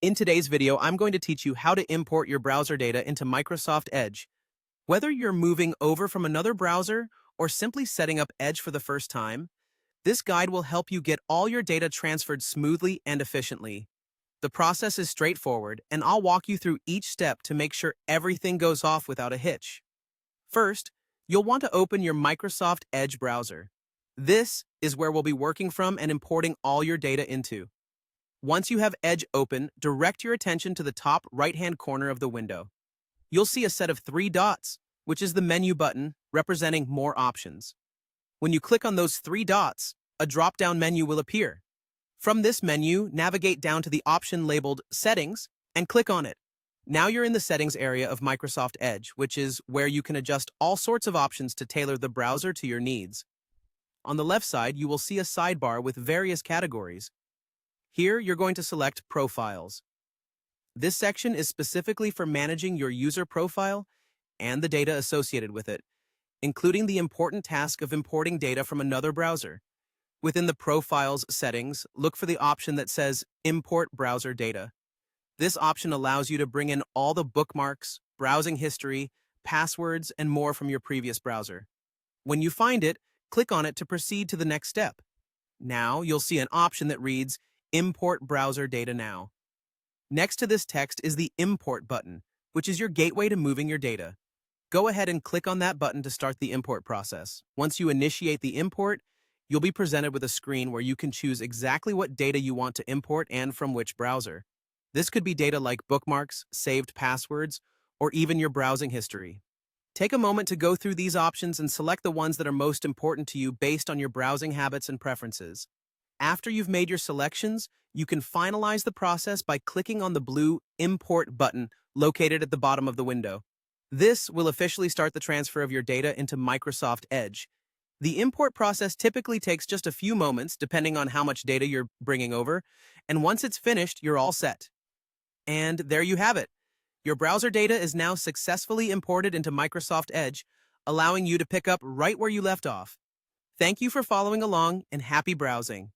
In today's video, I'm going to teach you how to import your browser data into Microsoft Edge. Whether you're moving over from another browser or simply setting up Edge for the first time, this guide will help you get all your data transferred smoothly and efficiently. The process is straightforward, and I'll walk you through each step to make sure everything goes off without a hitch. First, you'll want to open your Microsoft Edge browser. This is where we'll be working from and importing all your data into. Once you have Edge open, direct your attention to the top right-hand corner of the window. You'll see a set of three dots, which is the menu button representing more options. When you click on those three dots, a drop-down menu will appear. From this menu, navigate down to the option labeled Settings and click on it. Now you're in the Settings area of Microsoft Edge, which is where you can adjust all sorts of options to tailor the browser to your needs. On the left side, you will see a sidebar with various categories. Here, you're going to select Profiles. This section is specifically for managing your user profile and the data associated with it, including the important task of importing data from another browser. Within the Profiles settings, look for the option that says Import Browser Data. This option allows you to bring in all the bookmarks, browsing history, passwords, and more from your previous browser. When you find it, click on it to proceed to the next step. Now, you'll see an option that reads Import Browser Data Now. Next to this text is the Import button, which is your gateway to moving your data. Go ahead and click on that button to start the import process. Once you initiate the import, you'll be presented with a screen where you can choose exactly what data you want to import and from which browser. This could be data like bookmarks, saved passwords, or even your browsing history. Take a moment to go through these options and select the ones that are most important to you based on your browsing habits and preferences. After you've made your selections, you can finalize the process by clicking on the blue Import button located at the bottom of the window. This will officially start the transfer of your data into Microsoft Edge. The import process typically takes just a few moments, depending on how much data you're bringing over, and once it's finished, you're all set. And there you have it. Your browser data is now successfully imported into Microsoft Edge, allowing you to pick up right where you left off. Thank you for following along, and happy browsing.